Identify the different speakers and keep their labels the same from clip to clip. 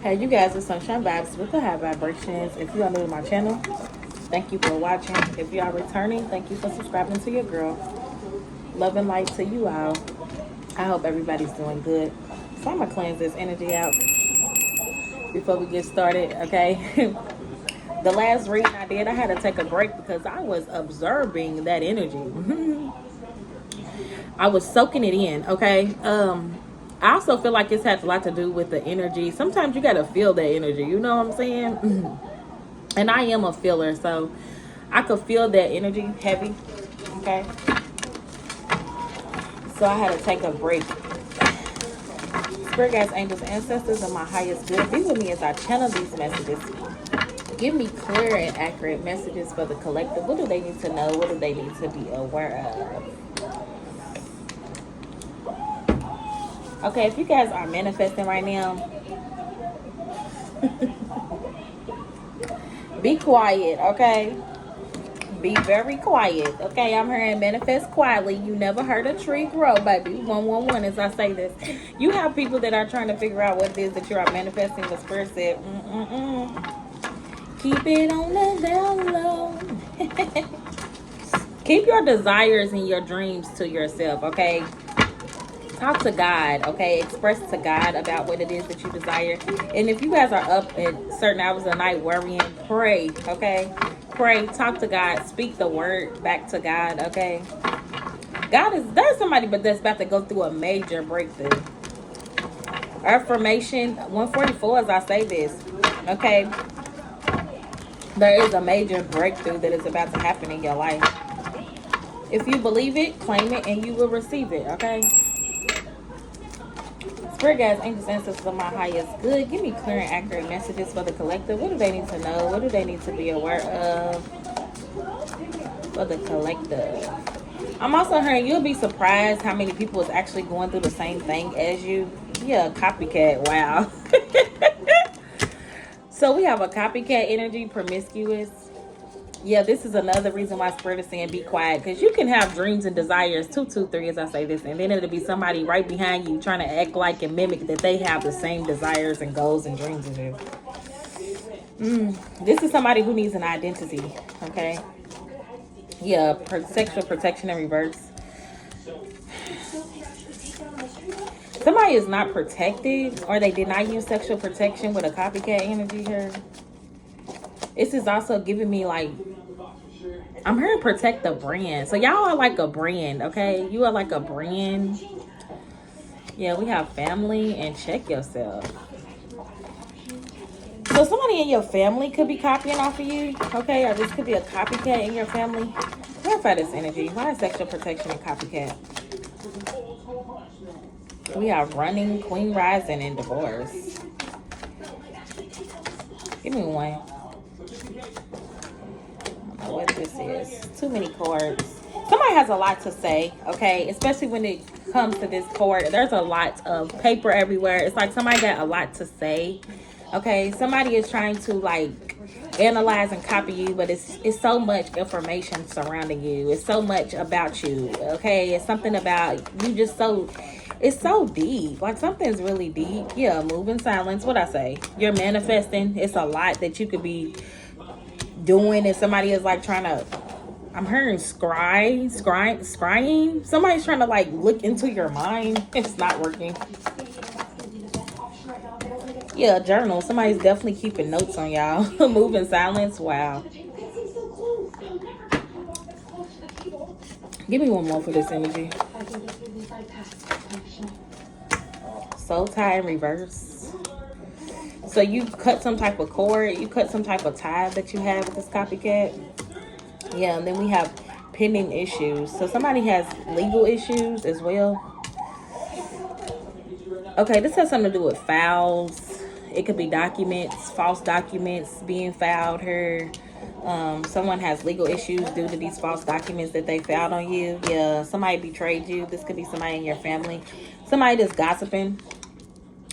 Speaker 1: Hey, you guys, it's Sunshine Vibes with the high vibrations. If you are new to my channel, thank you for watching. If you are returning, thank you for subscribing to your girl. Love and light to you all. I hope everybody's doing good. So I'm going to cleanse this energy out before we get started, okay? The last reading I did, I had to take a break because I was observing that energy. I was soaking it in, okay? I also feel like this has a lot to do with the energy. Sometimes you got to feel that energy, you know what I'm saying? And I am a feeler, so I could feel that energy heavy, okay? So I had to take a break. Spirit guides, angels, ancestors, and my highest good, be with me as I channel these messages. Give me clear and accurate messages for the collective. What do they need to know? What do they need to be aware of? Okay, if you guys are manifesting right now, be quiet, okay? Be very quiet, okay? I'm hearing manifest quietly. You never heard a tree grow, baby. 111 as I say this. You have people that are trying to figure out what it is that you are manifesting. The Spirit said, keep it on the down low. Keep your desires and your dreams to yourself, okay? Talk to God, okay? Express to God about what it is that you desire. And if you guys are up at certain hours of the night worrying, pray, okay? Pray, talk to God, speak the word back to God, okay? There's somebody but that's about to go through a major breakthrough. Affirmation 144 as I say this, okay? There is a major breakthrough that is about to happen in your life. If you believe it, claim it, and you will receive it, okay? Spirit guides, angels, ancestors of my highest good, give me clear and accurate messages for the collective. What do they need to know? What do they need to be aware of for the collective? I'm also hearing you'll be surprised how many people is actually going through the same thing as you. Yeah, copycat. Wow. So we have a copycat energy, promiscuous. Yeah, this is another reason why Spirit is saying be quiet, because you can have dreams and desires 223 as I say this, and then it'll be somebody right behind you trying to act like and mimic that they have the same desires and goals and dreams as you. This is somebody who needs an identity, okay? Yeah, sexual protection in reverse. Somebody is not protected, or they did not use sexual protection with a copycat energy here. This is also giving me like, I'm here to protect the brand. So y'all are like a brand, okay? You are like a brand. Yeah, we have family and check yourself. So somebody in your family could be copying off of you, okay? Or this could be a copycat in your family. Clarify this energy. Why is sexual protection and copycat? We have running, queen rising, and divorce. Give me one. What this is. Too many cards. Somebody has a lot to say, okay? Especially when it comes to this card. There's a lot of paper everywhere. It's like somebody got a lot to say, okay? Somebody is trying to like analyze and copy you, but it's so much information surrounding you. It's so much about you, okay? It's something about you just so... It's so deep. Like something's really deep. Yeah, move in silence. What I say? You're manifesting. It's a lot that you could be doing, and somebody is like trying to, I'm hearing scrying. Somebody's trying to like look into your mind. It's not working. Yeah, journal. Somebody's definitely keeping notes on y'all. Move in silence. Wow. Give me one more for this energy. Soul tie in reverse. So you cut some type of cord, you cut some type of tie that you have with this copycat. Yeah, and then we have pending issues. So somebody has legal issues as well. Okay, this has something to do with files. It could be documents, false documents being filed here. Someone has legal issues due to these false documents that they filed on you. Yeah, somebody betrayed you. This could be somebody in your family. Somebody that's gossiping.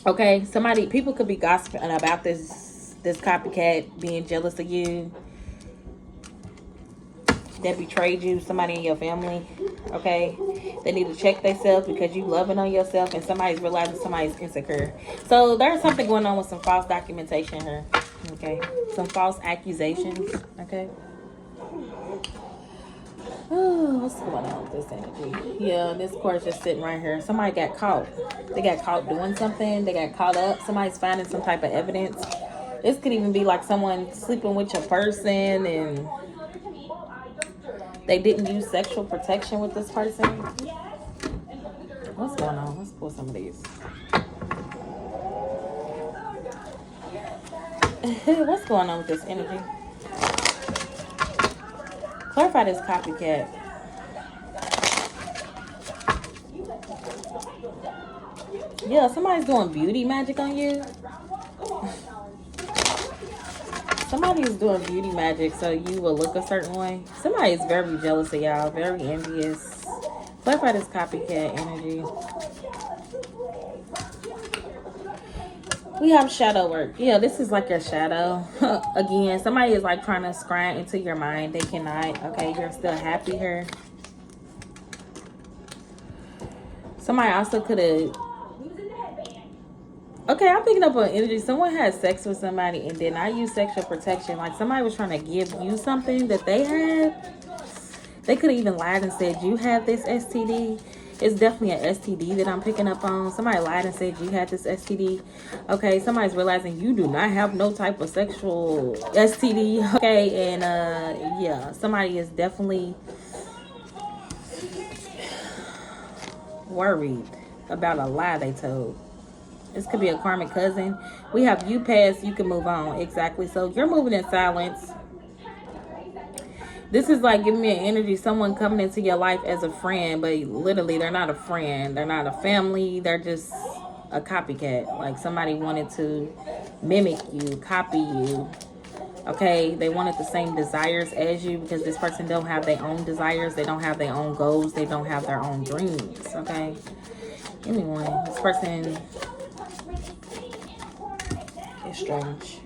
Speaker 1: Okay, people could be gossiping about this copycat being jealous of you. that betrayed you, somebody in your family, okay? They need to check themselves because you loving on yourself and somebody's realizing somebody's insecure. So there's something going on with some false documentation here, okay? Some false accusations, okay? Oh, what's going on with this energy? Yeah, this card's just sitting right here. Somebody got caught. They got caught doing something. They got caught up. Somebody's finding some type of evidence. This could even be like someone sleeping with your person and they didn't use sexual protection with this person. What's going on? Let's pull some of these. What's going on with this energy? Clarify this copycat. Yeah, somebody's doing beauty magic on you. Somebody is doing beauty magic so you will look a certain way. Somebody is very jealous of y'all, very envious. Clarify this copycat energy. We have shadow work. Yeah, this is like a shadow. Again, somebody is like trying to scry into your mind. They cannot. Okay, you're still happy here. Somebody also could have... Okay, I'm picking up on energy. Someone had sex with somebody and did not use sexual protection. Like somebody was trying to give you something that they had. They could have even lied and said you had this STD. It's definitely an STD that I'm picking up on. Somebody lied and said you had this STD. Okay, somebody's realizing you do not have no type of sexual STD. Okay, and yeah, somebody is definitely worried about a lie they told. This could be a karmic cousin. We have you pass, you can move on. Exactly. So you're moving in silence. This is like giving me an energy, someone coming into your life as a friend, but literally they're not a friend. They're not a family. They're just a copycat. Like somebody wanted to mimic you, copy you. Okay, they wanted the same desires as you because this person don't have their own desires. They don't have their own goals. They don't have their own dreams. Okay. Anyway, this person is strange.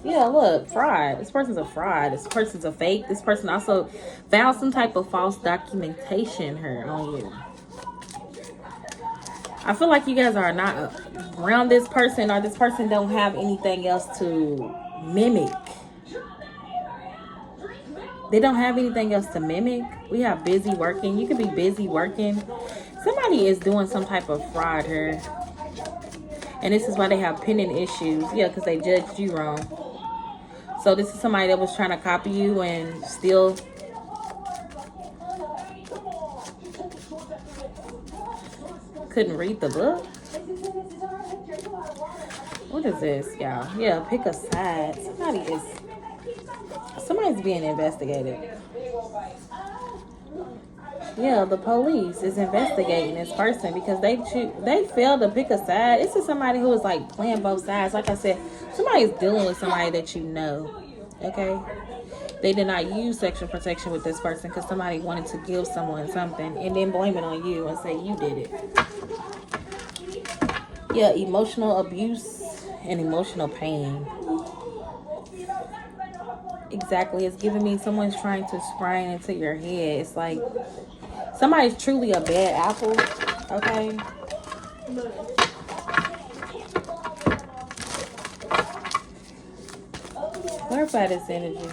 Speaker 1: Yeah, look, fraud. This person's a fraud. This person's a fake. This person also found some type of false documentation here on you. I feel like you guys are not around this person, or this person don't have anything else to mimic. They don't have anything else to mimic. We have busy working. You could be busy working. Somebody is doing some type of fraud here. And this is why they have pending issues. Yeah, because they judged you wrong. So this is somebody that was trying to copy you and still couldn't read the book. What is this, y'all? Yeah, pick a side. Somebody's being investigated. Yeah, the police is investigating this person because they failed to pick a side. This is somebody who is like playing both sides. Like I said, somebody's dealing with somebody that you know. Okay? They did not use sexual protection with this person because somebody wanted to give someone something and then blame it on you and say you did it. Yeah, emotional abuse and emotional pain. Exactly. It's giving me someone's trying to scry into your head. It's like somebody's truly a bad apple. Okay? Clarify this energy.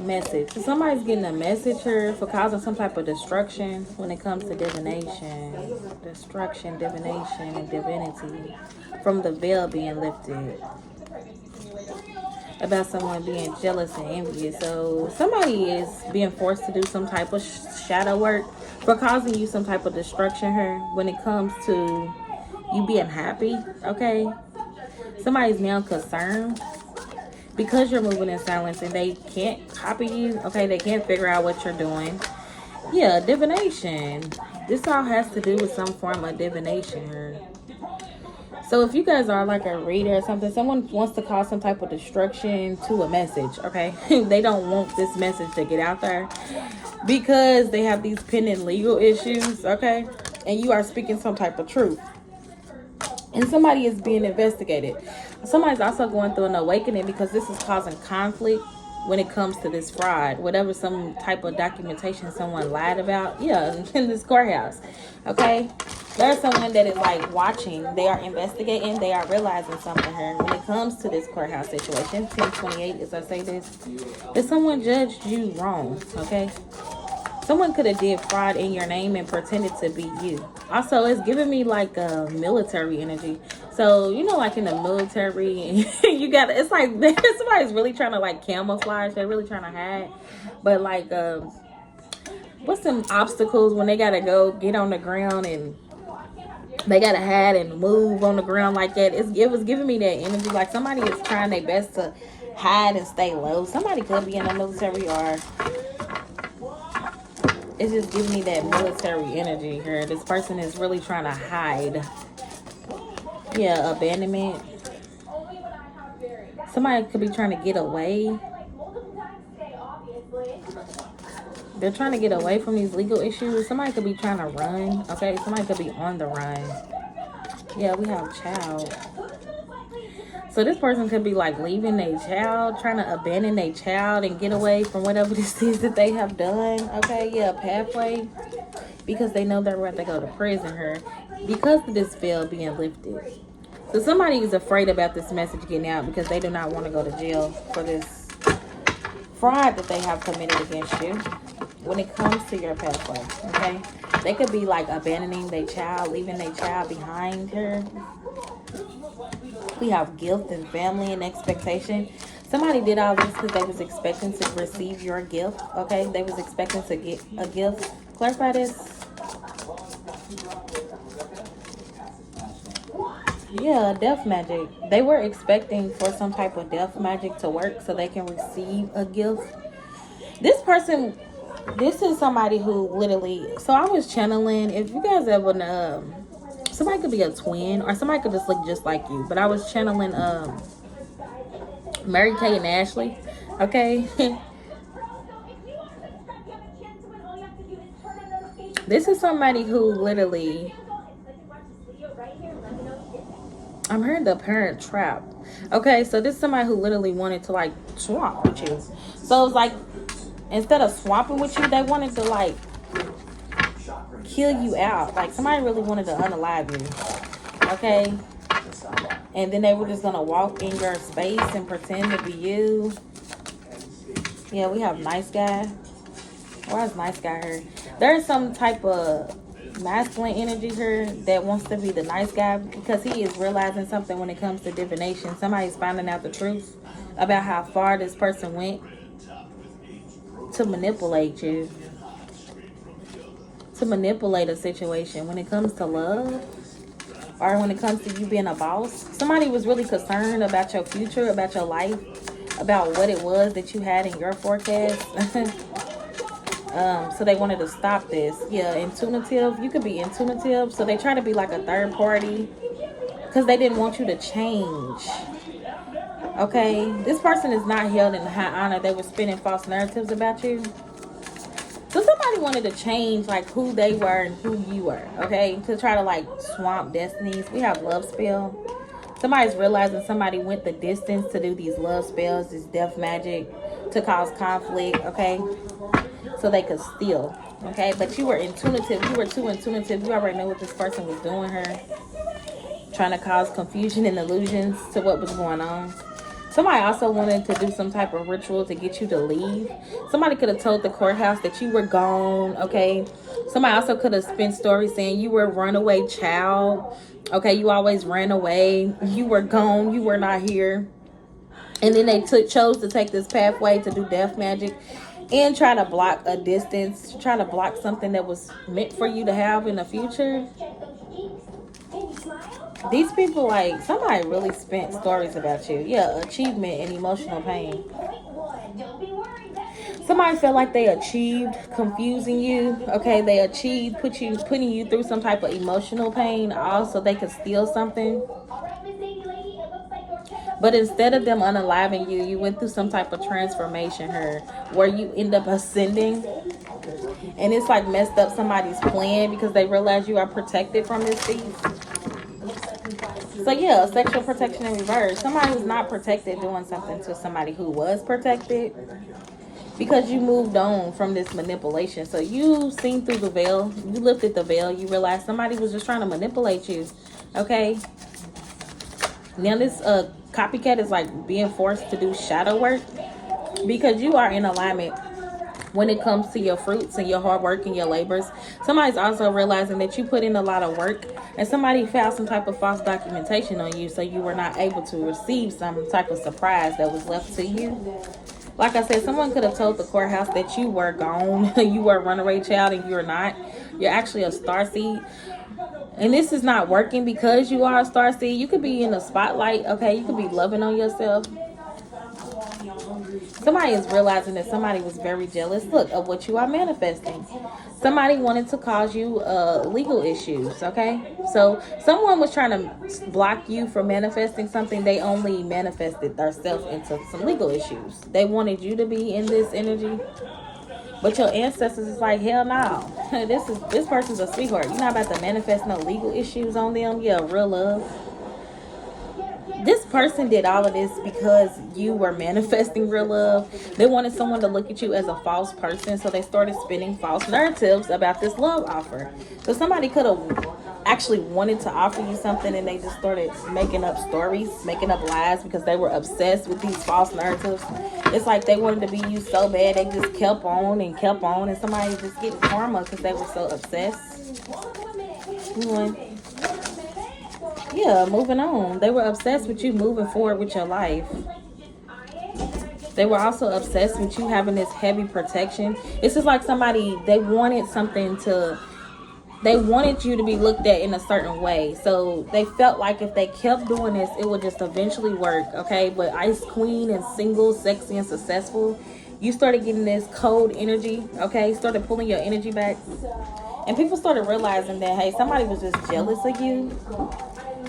Speaker 1: Message. So somebody's getting a message here for causing some type of destruction when it comes to divination. Destruction, divination, and divinity. From the veil being lifted. About someone being jealous and envious. So somebody is being forced to do some type of shadow work for causing you some type of destruction here when it comes to you being happy. Okay? Somebody's now concerned because you're moving in silence and they can't copy you. Okay? They can't figure out what you're doing. Yeah, divination. This all has to do with some form of divination here. So if you guys are like a reader or something, someone wants to cause some type of destruction to a message, okay? They don't want this message to get out there because they have these pending legal issues, okay? And you are speaking some type of truth. And somebody is being investigated. Somebody's also going through an awakening because this is causing conflict when it comes to this fraud. Whatever some type of documentation someone lied about, yeah, in this courthouse. Okay? There's someone that is like watching. They are investigating. They are realizing something here. When it comes to this courthouse situation, 1028, as I say this, if someone judged you wrong, okay? Someone could have did fraud in your name and pretended to be you. Also, it's giving me like a military energy. So, you know, like in the military, you got, it's like somebody's really trying to like camouflage. They're really trying to hide. But like, what's some obstacles when they got to go get on the ground and they got to hide and move on the ground like that? It was giving me that energy. Like somebody is trying their best to hide and stay low. Somebody could be in the military, or it's just giving me that military energy here. This person is really trying to hide. Yeah, abandonment. Somebody could be trying to get away. They're trying to get away from these legal issues. Somebody could be trying to run. Okay, somebody could be on the run. Yeah, we have child. So this person could be like leaving their child, trying to abandon their child and get away from whatever this is that they have done. Okay, yeah, pathway. Because they know they're about to go to prison here. Because of this veil being lifted. So somebody is afraid about this message getting out because they do not want to go to jail for this fraud that they have committed against you. When it comes to your pathway, okay? They could be like abandoning their child, leaving their child behind here. We have guilt and family and expectation. Somebody did all this because they was expecting to receive your gift, okay? They was expecting to get a gift. Clarify this. Yeah, death magic. They were expecting for some type of death magic to work so they can receive a gift. This person, this is somebody who literally, so I was channeling, if you guys ever know, somebody could be a twin or somebody could just look just like you, but I was channeling Mary Kay and Ashley, okay? This is somebody who literally, I'm hearing the parent trap. Okay, so this is somebody who literally wanted to like swap with you. So it's like, instead of swapping with you, they wanted to like kill you out. Like somebody really wanted to unalive you. Okay? And then they were just gonna walk in your space and pretend to be you. Yeah, we have nice guy. Why is nice guy here? There's some type of masculine energy here that wants to be the nice guy because he is realizing something when it comes to divination. Somebody's finding out the truth about how far this person went to manipulate you, to manipulate a situation. When it comes to love or when it comes to you being a boss, somebody was really concerned about your future, about your life, about what it was that you had in your forecast. So they wanted to stop this. Yeah, intuitive. You could be intuitive. So they try to be like a third party because they didn't want you to change. Okay, this person is not held in high honor. They were spinning false narratives about you. So somebody wanted to change like who they were and who you were. Okay, to try to like swamp destinies. We have love spell. Somebody's realizing somebody went the distance to do these love spells, this death magic, to cause conflict. Okay, so they could steal. Okay, but you were intuitive. You were too intuitive. You already knew what this person was doing here, trying to cause confusion and illusions to what was going on. Somebody also wanted to do some type of ritual to get you to leave. Somebody could have told the courthouse that you were gone, okay? Somebody also could have spent stories saying you were a runaway child, okay? You always ran away. You were gone. You were not here. And then they chose to take this pathway to do death magic and try to block a distance, try to block something that was meant for you to have in the future. These people, like, somebody really spent stories about you. Yeah, achievement and emotional pain. Somebody felt like they achieved confusing you. Okay, they achieved putting you through some type of emotional pain. Also, they could steal something. But instead of them unaliving you, you went through some type of transformation here where you end up ascending. And it's like messed up somebody's plan because they realize you are protected from this thief. So yeah, sexual protection in reverse. Somebody who's not protected doing something to somebody who was protected, because you moved on from this manipulation. So you seen through the veil, you lifted the veil, you realized somebody was just trying to manipulate you. Okay. Now this copycat is like being forced to do shadow work, because you are in alignment when it comes to your fruits and your hard work and your labors. Somebody's also realizing that you put in a lot of work, and somebody found some type of false documentation on you, so you were not able to receive some type of surprise that was left to you. Like I said, someone could have told the courthouse that you were gone, you were a runaway child, and you're not. You're actually a starseed. And this is not working because you are a starseed. You could be in the spotlight, okay? You could be loving on yourself. Somebody is realizing that somebody was very jealous, look, of what you are manifesting. Somebody wanted to cause you legal issues, okay? So someone was trying to block you from manifesting something. They only manifested themselves into some legal issues. They wanted you to be in this energy, but your ancestors is like, hell no. This person's a sweetheart. You're not about to manifest no legal issues on them. Yeah, real love. This person did all of this because you were manifesting real love. They wanted someone to look at you as a false person, so they started spinning false narratives about this love offer. So somebody could have actually wanted to offer you something, and they just started making up stories, making up lies, because they were obsessed with these false narratives. It's like they wanted to be you so bad, they just kept on, and somebody just getting karma because they were so obsessed. Yeah, moving on. They were obsessed with you moving forward with your life. They were also obsessed with you having this heavy protection. It's just like somebody, they wanted you to be looked at in a certain way. So they felt like if they kept doing this, it would just eventually work, okay? But Ice Queen and single, sexy, and successful, you started getting this cold energy, okay? Started pulling your energy back. And people started realizing that, hey, somebody was just jealous of you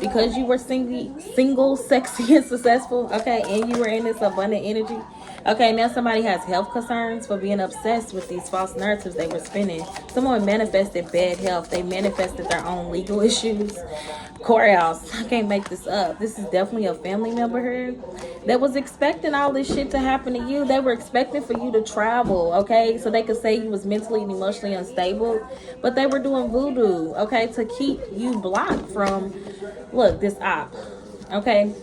Speaker 1: because you were single, sexy, and successful, okay, and you were in this abundant energy. Okay, now somebody has health concerns for being obsessed with these false narratives they were spinning. Someone manifested bad health. They manifested their own legal issues. Courthouse, I can't make this up. This is definitely a family member here that was expecting all this shit to happen to you. They were expecting for you to travel, okay, so they could say you was mentally and emotionally unstable, but they were doing voodoo, okay, to keep you blocked from, look, this op, okay?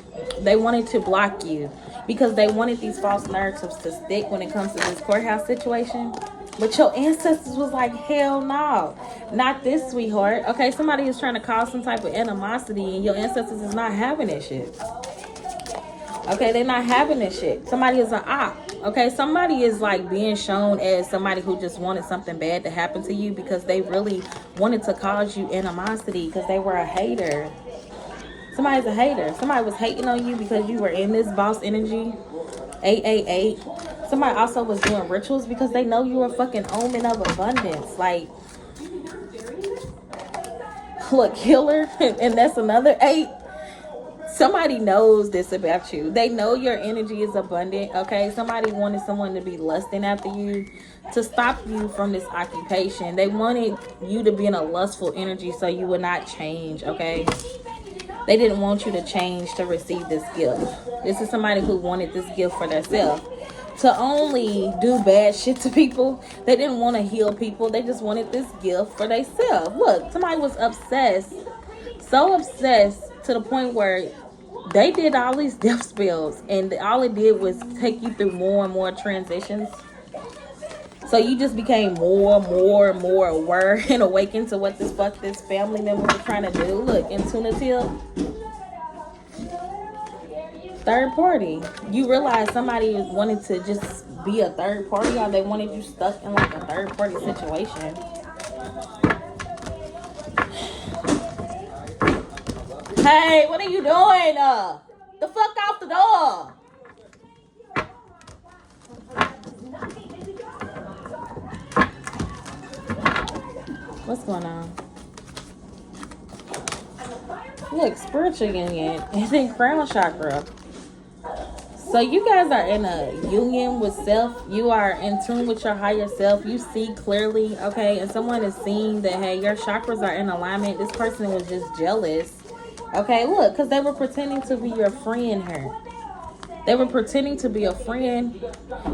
Speaker 1: They wanted to block you because they wanted these false narratives to stick when it comes to this courthouse situation. But your ancestors was like, hell no, not this, sweetheart. Okay, somebody is trying to cause some type of animosity, and your ancestors is not having that shit. Okay, they're not having this shit. Somebody is an op. Okay, somebody is like being shown as somebody who just wanted something bad to happen to you because they really wanted to cause you animosity because they were a hater. Somebody's a hater. Somebody was hating on you because you were in this boss energy. 888. Somebody also was doing rituals because they know you're a fucking omen of abundance. Like, look, killer, and that's another 8. Somebody knows this about you. They know your energy is abundant, okay? Somebody wanted someone to be lusting after you to stop you from this occupation. They wanted you to be in a lustful energy so you would not change, okay? They didn't want you to change to receive this gift. This is somebody who wanted this gift for themselves. To only do bad shit to people. They didn't want to heal people. They just wanted this gift for themselves. Look, somebody was obsessed. So obsessed to the point where they did all these death spells. And all it did was take you through more and more transitions. So you just became more aware and awakened to what this family member was trying to do. Look, intuitive. Third party. You realize somebody wanted to just be a third party, or they wanted you stuck in like a third party situation. Hey, what are you doing? The fuck off the door. What's going on? Look, spiritual union and then crown chakra. So you guys are in a union with self. You are in tune with your higher self. You see clearly, okay? And someone is seeing that, hey, your chakras are in alignment. This person was just jealous Okay, look, because they were pretending to be your friend here. They were pretending to be a friend,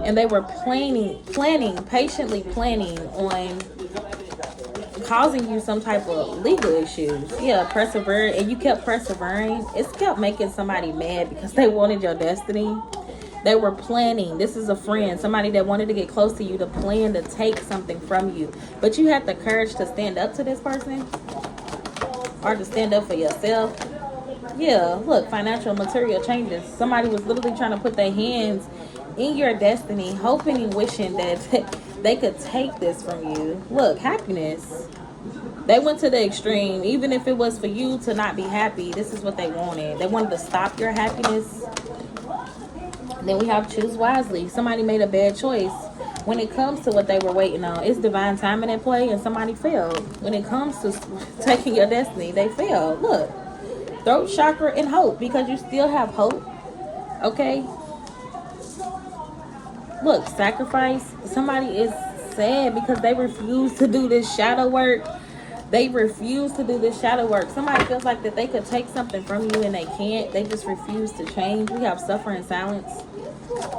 Speaker 1: and they were patiently planning on causing you some type of legal issues. Yeah, persevere, and you kept persevering. It's kept making somebody mad because they wanted your destiny. They were planning. This is a friend, somebody that wanted to get close to you, to plan to take something from you. But you had the courage to stand up to this person, or to stand up for yourself. Yeah, look, financial material changes. Somebody was literally trying to put their hands in your destiny, hoping and wishing that they could take this from you. Look, happiness. They went to the extreme. Even if it was for you to not be happy, this is what they wanted. They wanted to stop your happiness. And then we have choose wisely. Somebody made a bad choice. When it comes to what they were waiting on, it's divine timing at play, and somebody failed. When it comes to taking your destiny, they failed. Look, throat chakra and hope, because you still have hope. Okay, look, sacrifice. Somebody is sad because they refuse to do this shadow work. They refuse to do this shadow work. Somebody feels like that they could take something from you and they can't. They just refuse to change. We have suffering in silence.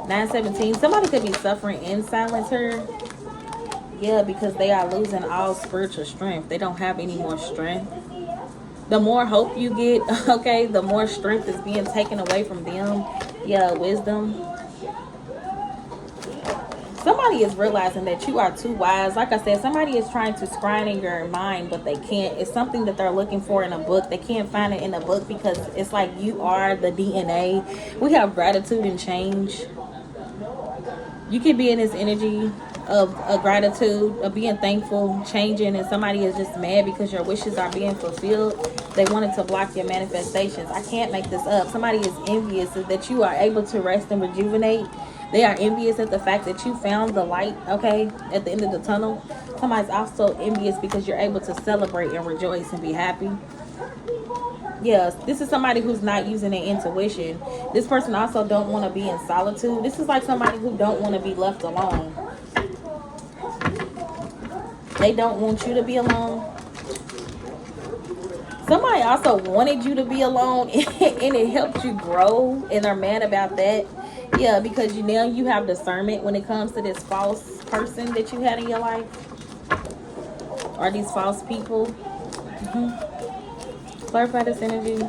Speaker 1: 917. Somebody could be suffering in silence here. Yeah, because they are losing all spiritual strength. They don't have any more strength. The more hope you get, okay, the more strength is being taken away from them. Yeah, wisdom. Somebody is realizing that you are too wise. Like I said, somebody is trying to scry in your mind, but they can't. It's something that they're looking for in a book. They can't find it in a book because it's like you are the DNA. We have gratitude and change. You can be in this energy of gratitude, of being thankful, changing, and somebody is just mad because your wishes are being fulfilled. They wanted to block your manifestations. I can't make this up. Somebody is envious that you are able to rest and rejuvenate. They are envious at the fact that you found the light, okay, at the end of the tunnel. Somebody's also envious because you're able to celebrate and rejoice and be happy. Yes, this is somebody who's not using their intuition. This person also don't want to be in solitude. This is like somebody who don't want to be left alone. They don't want you to be alone. Somebody also wanted you to be alone and it helped you grow, and they're mad about that. Yeah, because now you have discernment when it comes to this false person that you had in your life, or these false people. Clarify this energy.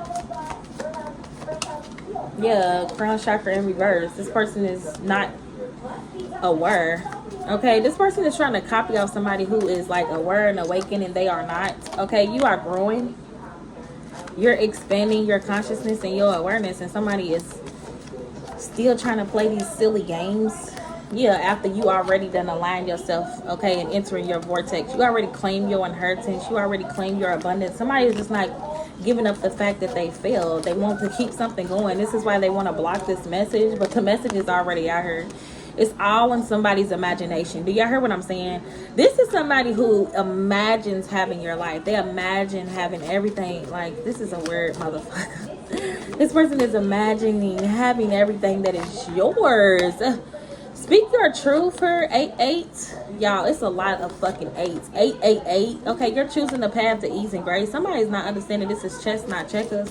Speaker 1: Yeah, crown chakra in reverse. This person is not aware. Okay, this person is trying to copy off somebody who is like aware and awakened, and they are not. Okay, you are growing. You're expanding your consciousness and your awareness, and somebody is still trying to play these silly games. Yeah, after you already done align yourself, okay, and entering your vortex. You already claim your inheritance. You already claim your abundance. Somebody is just not giving up the fact that they failed. They want to keep something going. This is why they want to block this message, but the message is already out here. It's all in somebody's imagination. Do y'all hear what I'm saying? This is somebody who imagines having your life. They imagine having everything. Like, this is a weird motherfucker. This person is imagining having everything that is yours. Speak your truth for 8-8. Y'all, it's a lot of fucking 8s. 888. Okay, you're choosing the path to ease and grace. Somebody's not understanding this is chess, not checkers.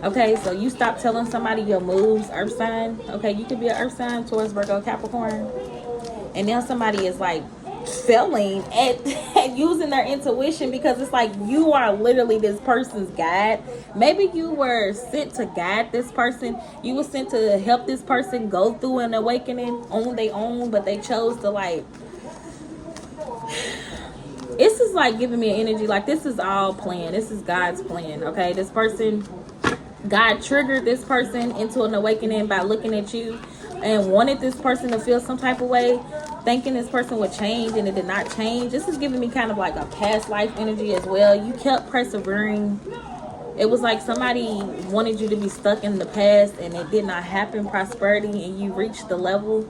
Speaker 1: Okay, so you stop telling somebody your moves, earth sign. Okay, you could be an earth sign, Taurus, Virgo, Capricorn. And now somebody is like failing at using their intuition, because it's like you are literally this person's guide. Maybe you were sent to guide this person. You were sent to help this person go through an awakening on their own, but they chose to like... This is like giving me an energy like this is all planned. This is God's plan, okay? This person... God triggered this person into an awakening by looking at you and wanted this person to feel some type of way, thinking this person would change, and it did not change. This is giving me kind of like a past life energy as well. You kept persevering. It was like somebody wanted you to be stuck in the past and it did not happen, prosperity, and you reached the level.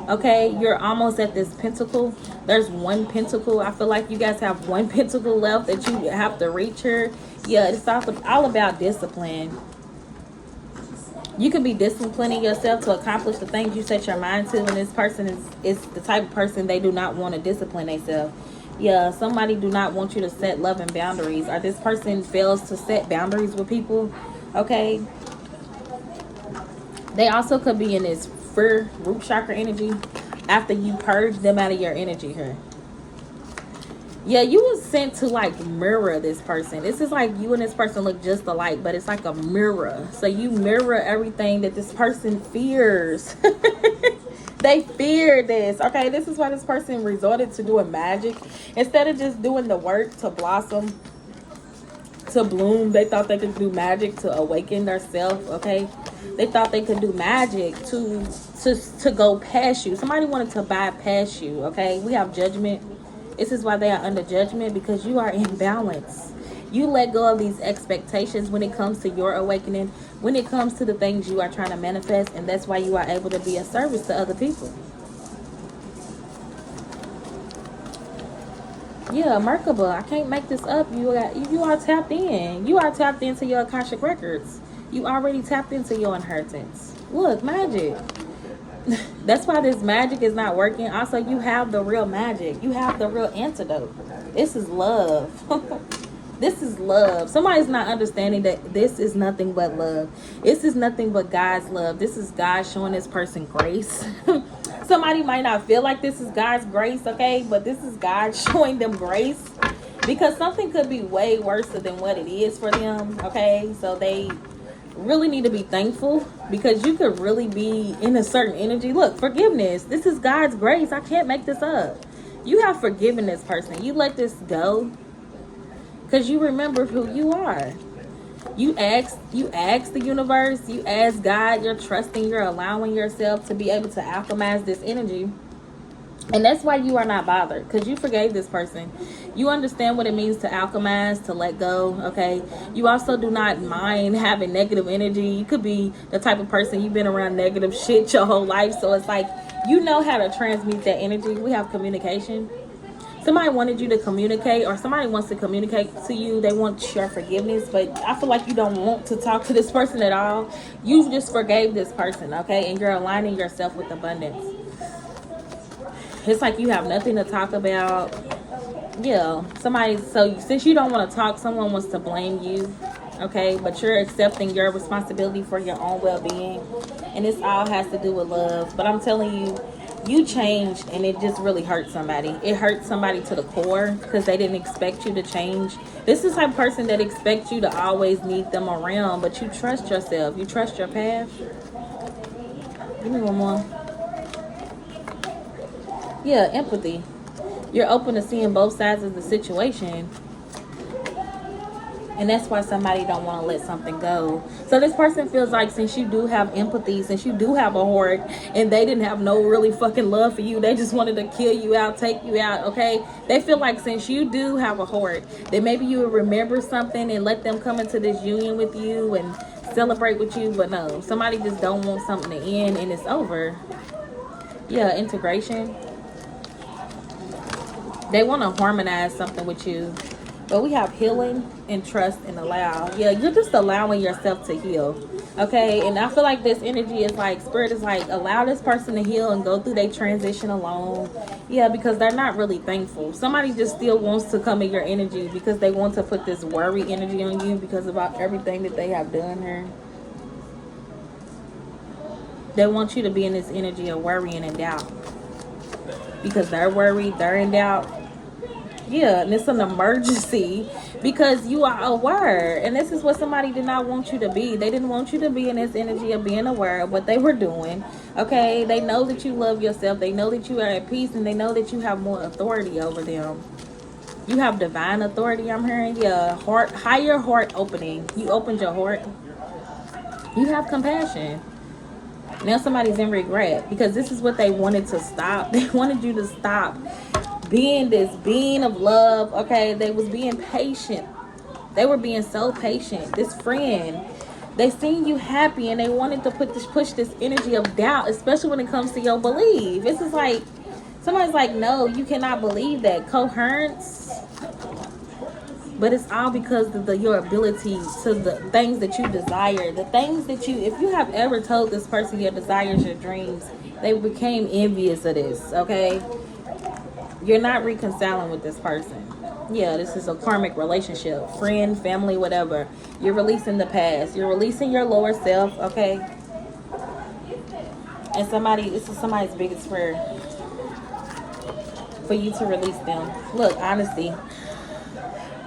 Speaker 1: Okay, you're almost at this pentacle. There's one pentacle. I feel like you guys have one pentacle left that you have to reach here. Yeah, it's all about discipline. You can be disciplining yourself to accomplish the things you set your mind to, and this person is the type of person, they do not want to discipline themselves. Yeah, somebody do not want you to set love and boundaries, or this person fails to set boundaries with people. Okay, they also could be in this fear root chakra energy after you purge them out of your energy here. Yeah, you was sent to like mirror this person. This is like you and this person look just alike, but it's like a mirror. So you mirror everything that this person fears. They fear this. Okay, this is why this person resorted to doing magic. Instead of just doing the work to blossom, to bloom, they thought they could do magic to awaken their self. Okay, they thought they could do magic to go past you. Somebody wanted to bypass you. Okay, we have judgment. This is why they are under judgment, because you are in balance. You let go of these expectations when it comes to your awakening, when it comes to the things you are trying to manifest, and that's why you are able to be a service to other people. Yeah, Merkaba, I can't make this up. You are tapped in. You are tapped into your Akashic records. You already tapped into your inheritance. Look, magic. That's why this magic is not working. Also, you have the real magic. You have the real antidote. This is love. This is love. Somebody's not understanding that this is nothing but love. This is nothing but God's love. This is God showing this person grace. Somebody might not feel like this is God's grace, okay? But this is God showing them grace. Because something could be way worse than what it is for them, okay? So they really need to be thankful, because you could really be in a certain energy. Look, forgiveness. This is God's grace. I can't make this up. You have forgiven this person. You let this go because you remember who you are. You ask the universe, you ask God, you're trusting, you're allowing yourself to be able to alchemize this energy. And that's why you are not bothered, because you forgave this person. You understand what it means to alchemize, to let go, okay? You also do not mind having negative energy. You could be the type of person, you've been around negative shit your whole life. So it's like, you know how to transmute that energy. We have communication. Somebody wanted you to communicate, or somebody wants to communicate to you. They want your forgiveness, but I feel like you don't want to talk to this person at all. You just forgave this person, okay? And you're aligning yourself with abundance. It's like you have nothing to talk about. Yeah, somebody, so since you don't want to talk, someone wants to blame you, okay? But you're accepting your responsibility for your own well-being. And this all has to do with love. But I'm telling you, you changed, and it just really hurt somebody. It hurt somebody to the core because they didn't expect you to change. This is the type of person that expects you to always need them around, but you trust yourself. You trust your path. Give me one more. Yeah, empathy. You're open to seeing both sides of the situation. And that's why somebody don't want to let something go. So this person feels like, since you do have empathy, since you do have a heart, and they didn't have no really fucking love for you, they just wanted to kill you out, take you out, okay? They feel like, since you do have a heart, that maybe you would remember something and let them come into this union with you and celebrate with you. But no, somebody just don't want something to end and it's over. Yeah, integration. They want to harmonize something with you. But we have healing and trust and allow. Yeah, you're just allowing yourself to heal. Okay, and I feel like this energy is like, spirit is like, allow this person to heal and go through their transition alone. Yeah, because they're not really thankful. Somebody just still wants to come in your energy because they want to put this worry energy on you because about everything that they have done here. They want you to be in this energy of worrying and doubt. Because they're worried, they're in doubt. Yeah, and it's an emergency because you are aware. And this is what somebody did not want you to be. They didn't want you to be in this energy of being aware of what they were doing. Okay, they know that you love yourself. They know that you are at peace, and they know that you have more authority over them. You have divine authority, I'm hearing. Yeah, higher heart opening. You opened your heart. You have compassion. Now somebody's in regret because this is what they wanted to stop. They wanted you to stop being this being of love. Okay, they was being patient. They were being so patient. This friend, they seen you happy and they wanted to push this energy of doubt, especially when it comes to your belief. This is like, somebody's like, no, you cannot believe that. Coherence. But it's all because of your ability to the things that you desire. The things that you, if you have ever told this person your desires, your dreams, they became envious of this, okay? You're not reconciling with this person. Yeah, this is a karmic relationship. Friend, family, whatever. You're releasing the past. You're releasing your lower self, okay? And this is somebody's biggest prayer. For you to release them. Look, honesty.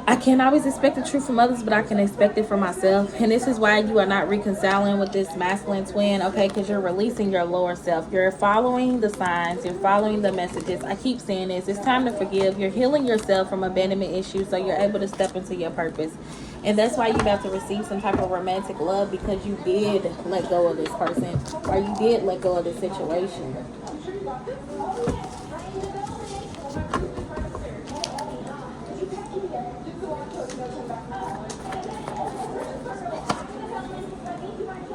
Speaker 1: I can't always expect the truth from others, but I can expect it from myself. And this is why you are not reconciling with this masculine twin, okay? Because you're releasing your lower self. You're following the signs. You're following the messages. I keep saying this. It's time to forgive. You're healing yourself from abandonment issues so you're able to step into your purpose. And that's why you're about to receive some type of romantic love, because you did let go of this person, or you did let go of this situation.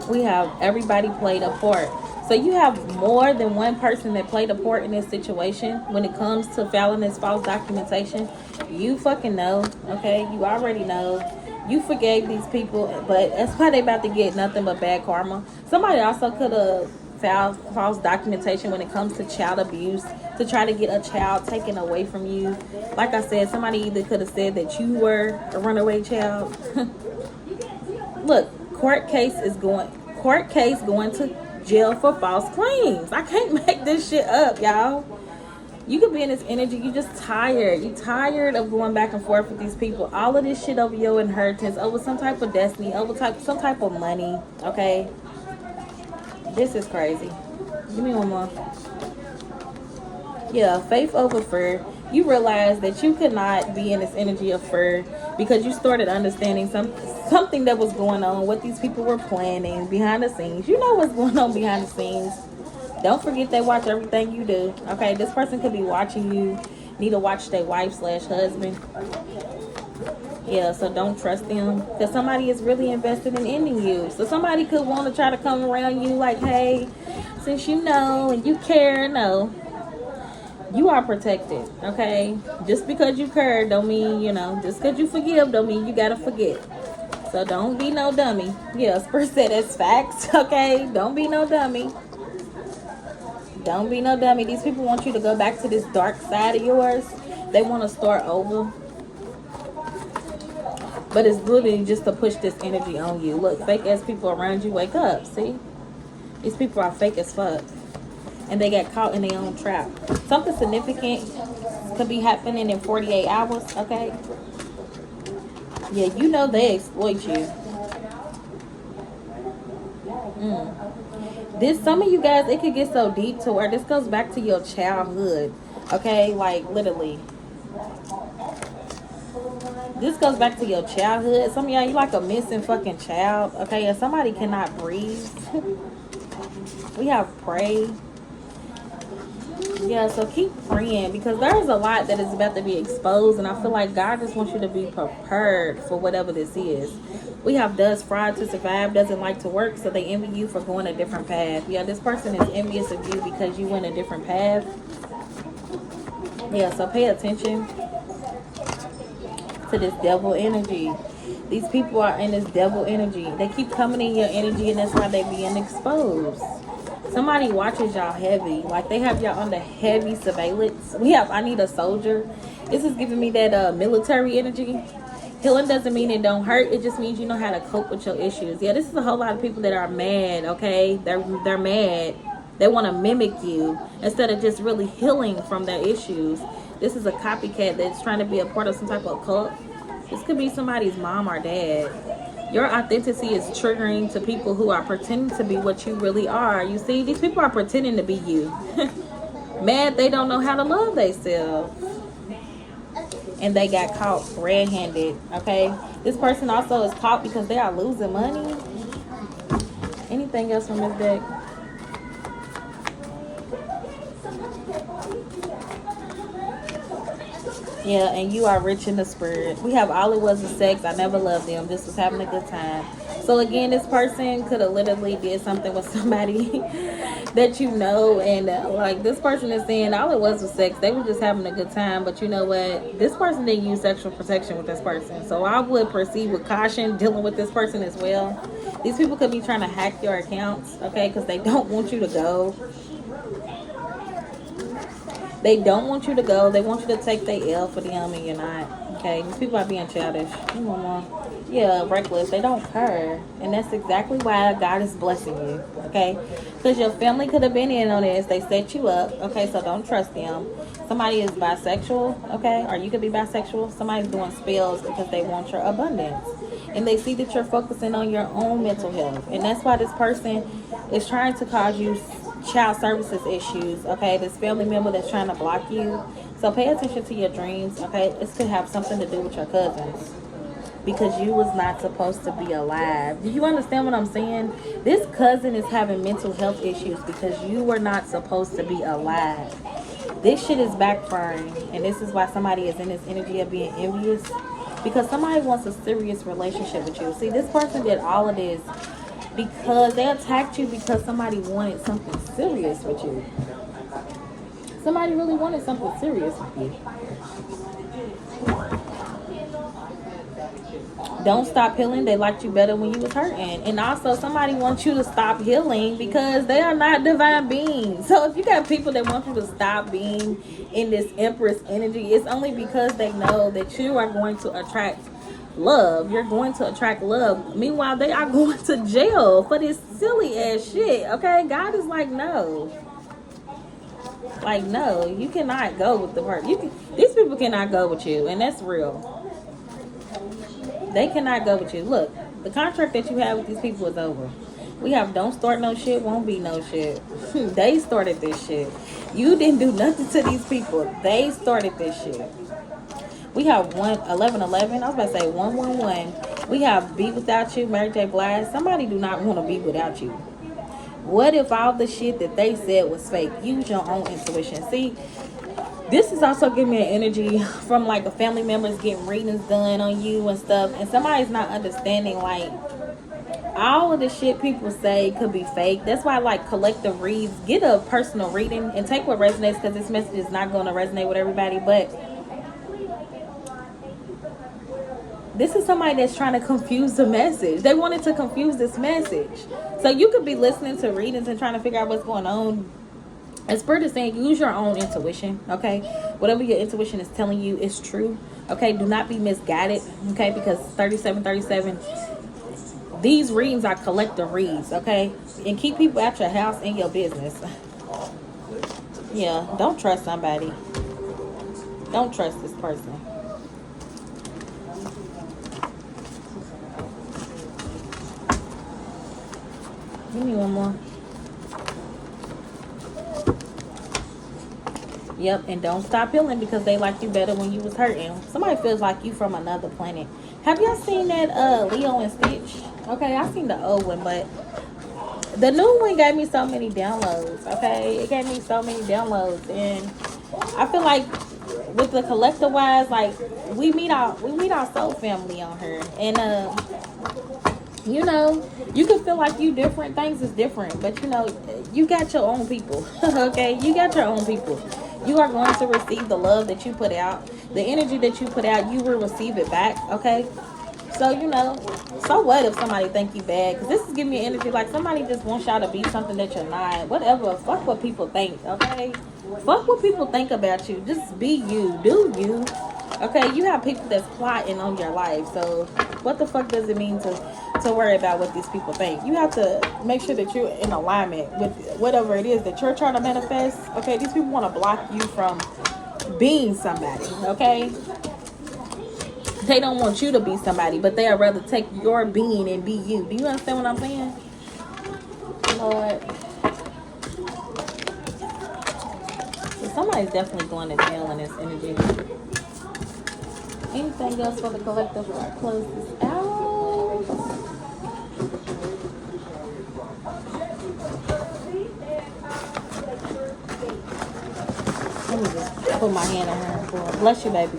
Speaker 1: We have everybody played a part. So you have more than one person that played a part in this situation when it comes to filing this false documentation. You fucking know, okay? You already know. You forgave these people, but that's why they about to get nothing but bad karma. Somebody also could have filed false documentation when it comes to child abuse, to try to get a child taken away from you. Like I said, somebody either could have said that you were a runaway child. Look, court case going to jail for false claims. I can't make this shit up, y'all. You could be in this energy. You just tired. You tired of going back and forth with these people. All of this shit over your inheritance, over some type of destiny, over some type of money. Okay, this is crazy. Give me one more. Yeah, faith over fear. You realize that you could not be in this energy of fear because you started understanding something that was going on, what these people were planning behind the scenes. You know what's going on behind the scenes. Don't forget they watch everything you do. Okay, this person could be watching you, need to watch their wife/husband. Yeah, so don't trust them, because somebody is really invested in ending you. So somebody could want to try to come around you like, hey, since you know and you care, no. You are protected, okay? Just because you care don't mean, just because you forgive don't mean you gotta forget. So don't be no dummy. Yeah, Spurs said that's facts, okay? Don't be no dummy. Don't be no dummy. These people want you to go back to this dark side of yours. They want to start over. But it's literally just to push this energy on you. Look, fake ass people around you, wake up. See? These people are fake as fuck. And they got caught in their own trap. Something significant could be happening in 48 hours, okay? Yeah, you know they exploit you. Some of you guys, it could get so deep to where this goes back to your childhood, okay? Like, literally. This goes back to your childhood. Some of y'all, you like a missing fucking child, okay? And somebody cannot breathe. We have pray. Yeah, so keep praying, because there's a lot that is about to be exposed, and I feel like God just wants you to be prepared for whatever this is. We have does fraud to survive, doesn't like to work, so they envy you for going a different path. Yeah, this person is envious of you because you went a different path. Yeah, so pay attention to this devil energy. These people are in this devil energy. They keep coming in your energy, and that's why they being exposed. Somebody watches y'all heavy. Like, they have y'all under heavy surveillance. I need a soldier. This is giving me that military energy. Healing doesn't mean it don't hurt. It just means you know how to cope with your issues. Yeah, this is a whole lot of people that are mad, okay? They're mad. They want to mimic you instead of just really healing from their issues. This is a copycat that's trying to be a part of some type of cult. This could be somebody's mom or dad. Your authenticity is triggering to people who are pretending to be what you really are. You see, these people are pretending to be you. Mad they don't know how to love themselves. And they got caught red-handed, okay? This person also is caught because they are losing money. Anything else from this deck? Yeah, and you are rich in the spirit. We have all it was is sex. I never loved them. Just was having a good time. So again, this person could have literally did something with somebody that you know, and like this person is saying all it was sex. They were just having a good time. But you know what? This person didn't use sexual protection with this person. So I would proceed with caution dealing with this person as well. These people could be trying to hack your accounts, okay, because they don't want you to go. They don't want you to go. They want you to take their L for them, and you're not. Okay, these people are being childish. Yeah, reckless. They don't care, and that's exactly why God is blessing you. Okay, because your family could have been in on this. They set you up. Okay, so don't trust them. Somebody is bisexual. Okay, or you could be bisexual. Somebody's doing spells because they want your abundance, and they see that you're focusing on your own mental health, and that's why this person is trying to cause you child services issues. Okay, this family member that's trying to block you. So pay attention to your dreams. Okay, this could have something to do with your cousins, because you was not supposed to be alive. Do you understand what I'm saying? This cousin is having mental health issues because you were not supposed to be alive. This shit is backfiring, and this is why somebody is in this energy of being envious, because somebody wants a serious relationship with you. See, this person did all of this because they attacked you because somebody wanted something serious with you. Somebody really wanted something serious with you. Don't stop healing. They liked you better when you was hurting. And also, somebody wants you to stop healing because they are not divine beings. So if you got people that want you to stop being in this Empress energy, it's only because they know that you are going to attract love. You're going to attract love. Meanwhile, they are going to jail for this silly ass shit. Okay, God is like, no. Like, no, you cannot go with the person. These people cannot go with you, and that's real. They cannot go with you. Look, the contract that you have with these people is over. We have don't start no shit, won't be no shit. They started this shit. You didn't do nothing to these people. They started this shit. We have 1111. I was about to say 111. We have Be Without You, Mary J. Blige. Somebody do not want to be without you. What if all the shit that they said was fake? Use your own intuition. See, this is also giving me an energy from like a family members getting readings done on you and stuff, and somebody's not understanding like all of the shit people say could be fake. That's why like collective reads, get a personal reading and take what resonates, because this message is not going to resonate with everybody. But this is somebody that's trying to confuse the message. They wanted to confuse this message. So you could be listening to readings and trying to figure out what's going on. And Spirit is saying, use your own intuition, okay? Whatever your intuition is telling you is true, okay? Do not be misguided, okay? Because 3737, these readings are collective reads, okay? And keep people at your house and your business. Yeah, don't trust somebody. Don't trust this person. Give me one more. Yep, and don't stop healing because they liked you better when you was hurting. Somebody feels like you from another planet. Have y'all seen that Leo and Stitch? Okay, I seen the old one, but the new one gave me so many downloads. Okay, it gave me so many downloads, and I feel like with the collective wise, like we meet our soul family on her, and you know, you can feel like you different. Things is different, but you know, you got your own people. Okay, you got your own people. You are going to receive the love that you put out, the energy that you put out. You will receive it back. Okay, so you know, so what if somebody think you bad? Because this is giving me energy like somebody just wants y'all to be something that you're not. Whatever. Fuck what people think. Okay, fuck what people think about you. Just be you. Do you. Okay, you have people that's plotting on your life. So what the fuck does it mean to worry about what these people think? You have to make sure that you're in alignment with whatever it is that you're trying to manifest. Okay, these people want to block you from being somebody. Okay, they don't want you to be somebody, but they'd rather take your being and be you. Do you understand what I'm saying? Lord. So somebody's definitely going to jail in this energy. Anything else for the collective before I close this out? Let me just put my hand on her. Bless you, baby.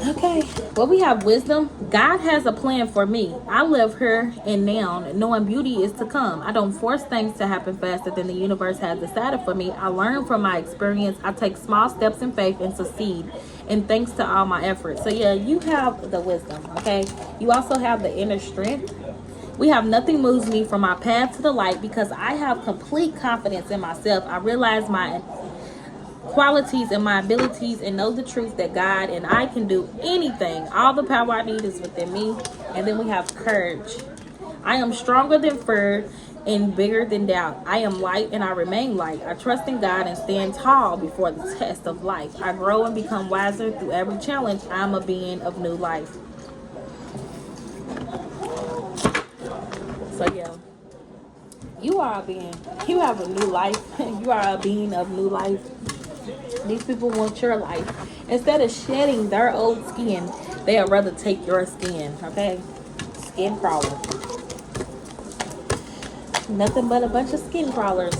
Speaker 1: Okay, well, we have wisdom. God has a plan for me. I live here and now, knowing beauty is to come. I don't force things to happen faster than the universe has decided for me. I learn from my experience. I take small steps in faith and succeed. And thanks to all my efforts. So yeah, you have the wisdom, okay? You also have the inner strength. We have nothing moves me from my path to the light because I have complete confidence in myself. I realize my qualities and my abilities and know the truth that God and I can do anything. All the power I need is within me. And then we have courage. I am stronger than fear and bigger than doubt. I am light and I remain light. I trust in God and stand tall before the test of life. I grow and become wiser through every challenge. I am a being of new life. So yeah, you are a being. You have a new life. You are a being of new life. These people want your life. Instead of shedding their old skin, they'll rather take your skin. Okay, skin crawler. Nothing but a bunch of skin crawlers.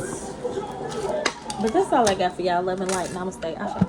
Speaker 1: But that's all I got for y'all. Love and light. Namaste.